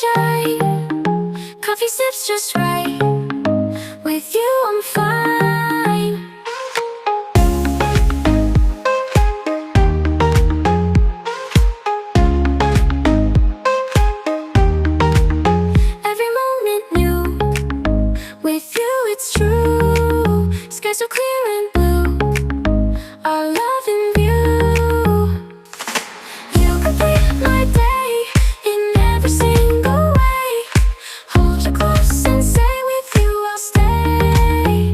sunshine, coffee sips just right. With you I'm fine. Every moment new, with you it's true. Skies so clear and blue, our love in view. You complete my day in every single way. Hold you close and say with you I'll stay.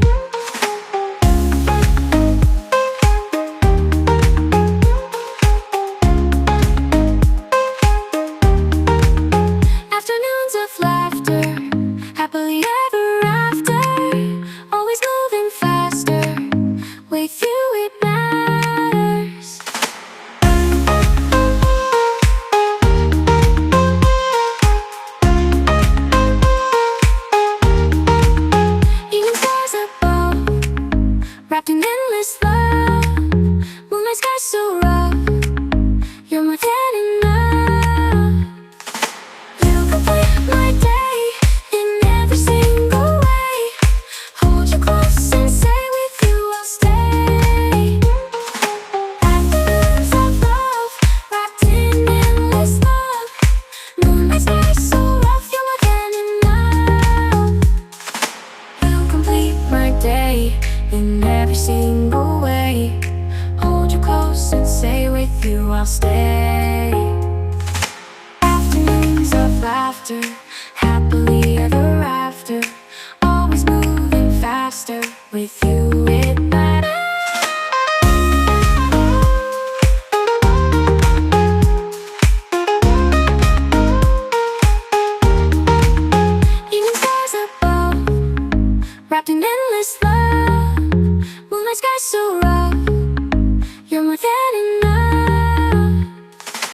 Afternoons of laughter, happily ever after. Always moving faster, with you it matters. Even stars above, wrapped in endless love. Moonlight skies so rough, you're more than enough. You complete my day in every single way. Hold you close and say with you I'll stay. Afternoons of love, wrapped in endless love. Moonlight skies so rough, you're more than enough. You complete my day in every single way. Hold you close and say with you I'll stay. Afternoons of laughter, happily